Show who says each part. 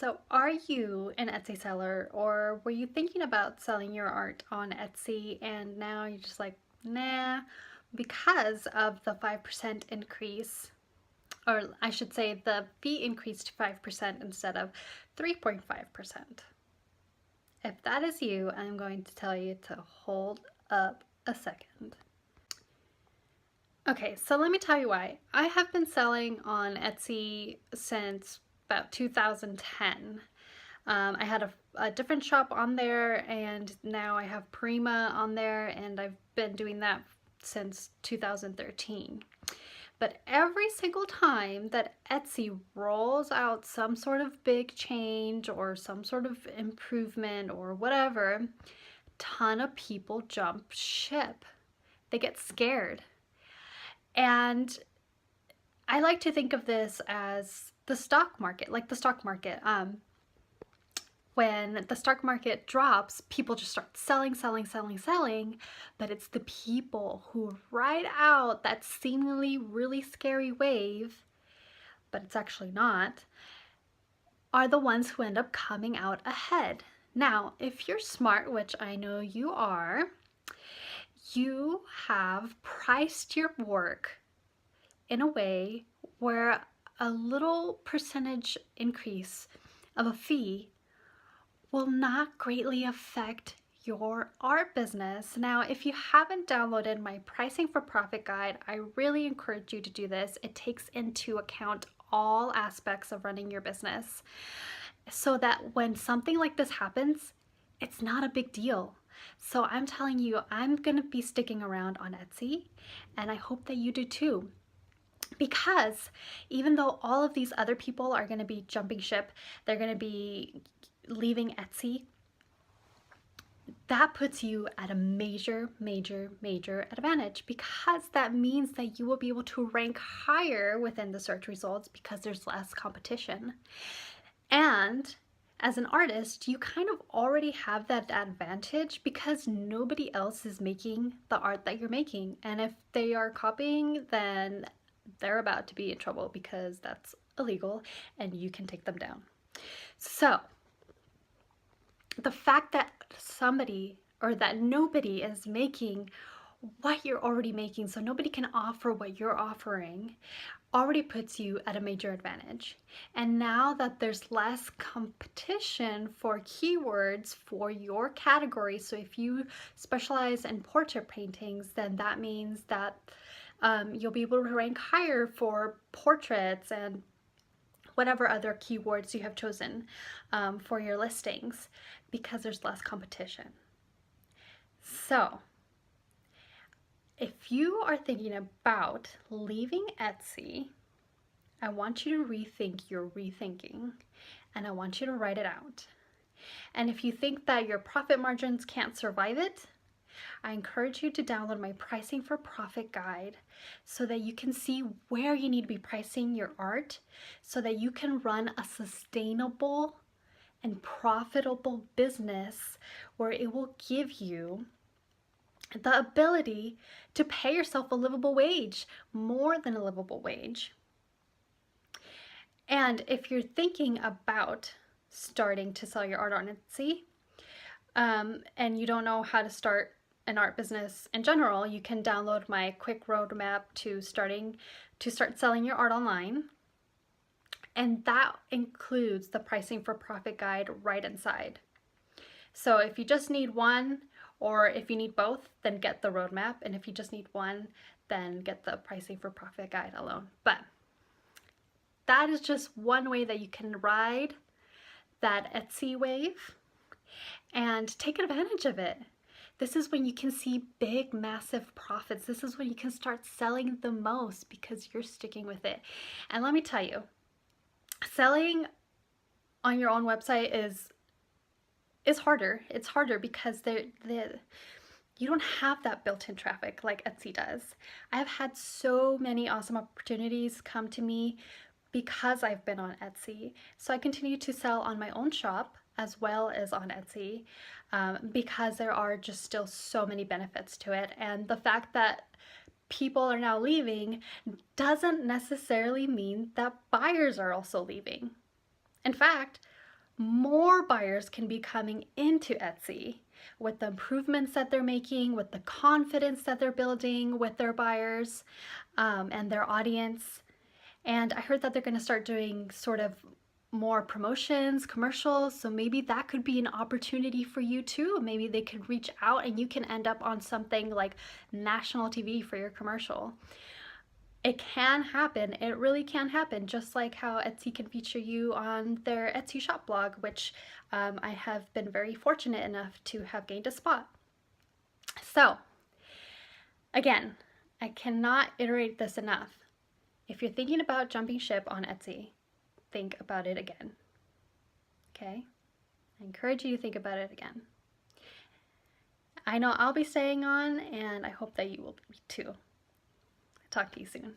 Speaker 1: So, are you an Etsy seller, or were you thinking about selling your art on Etsy and now you're just like, nah, because of the 5% increase, or I should say the fee increased to 5% instead of 3.5%? If that is you, I'm going to tell you to hold up a second. Okay, so let me tell you why. I have been selling on Etsy since about 2010. I had a different shop on there, and now I have Prima on there, and I've been doing that since 2013. But every single time that Etsy rolls out some sort of big change or some sort of improvement or whatever, a ton of people jump ship. They get scared. And I like to think of this as the stock market, like the stock market. When the stock market drops, people just start selling, selling, selling, selling, but it's the people who ride out that seemingly really scary wave, but it's actually not, are the ones who end up coming out ahead. Now, if you're smart, which I know you are, you have priced your work in a way where a little percentage increase of a fee will not greatly affect your art business. Now, if you haven't downloaded my Pricing for Profit guide, I really encourage you to do this. It takes into account all aspects of running your business so that when something like this happens, it's not a big deal. So I'm telling you, I'm gonna be sticking around on Etsy, and I hope that you do too. Because even though all of these other people are going to be jumping ship, they're going to be leaving Etsy, that puts you at a major, major, major advantage, because that means that you will be able to rank higher within the search results because there's less competition. And as an artist, you kind of already have that advantage because nobody else is making the art that you're making. And if they are copying, then they're about to be in trouble because that's illegal and you can take them down. So, the fact that somebody or that nobody is making what you're already making, so nobody can offer what you're offering, already puts you at a major advantage. And now that there's less competition for keywords for your category, so if you specialize in portrait paintings, then that means that you'll be able to rank higher for portraits and whatever other keywords you have chosen for your listings, because there's less competition. So, if you are thinking about leaving Etsy, I want you to rethink your rethinking, and I want you to write it out. And if you think that your profit margins can't survive it, I encourage you to download my Pricing for Profit guide so that you can see where you need to be pricing your art so that you can run a sustainable and profitable business where it will give you the ability to pay yourself a livable wage, more than a livable wage. And if you're thinking about starting to sell your art on Etsy, and you don't know how to start an art business in general, you can download my quick roadmap to start selling your art online. And that includes the Pricing for Profit guide right inside. So if you just need one, or if you need both, then get the roadmap. And if you just need one, then get the Pricing for Profit guide alone. But that is just one way that you can ride that Etsy wave and take advantage of it. This is when you can see big, massive profits. This is when you can start selling the most because you're sticking with it. And let me tell you, selling on your own website is harder. It's harder because you don't have that built-in traffic like Etsy does. I've had so many awesome opportunities come to me because I've been on Etsy. So I continue to sell on my own shop as well as on Etsy because there are just still so many benefits to it. And the fact that people are now leaving doesn't necessarily mean that buyers are also leaving. In fact, more buyers can be coming into Etsy with the improvements that they're making, with the confidence that they're building with their buyers and their audience. And I heard that they're going to start doing sort of more promotions, commercials. So maybe that could be an opportunity for you too. Maybe they could reach out and you can end up on something like national TV for your commercial. It can happen. It really can happen, just like how Etsy can feature you on their Etsy shop blog, which I have been very fortunate enough to have gained a spot. So, again, I cannot iterate this enough. If you're thinking about jumping ship on Etsy, think about it again. Okay? I encourage you to think about it again. I know I'll be staying on, and I hope that you will be too. Talk to you soon.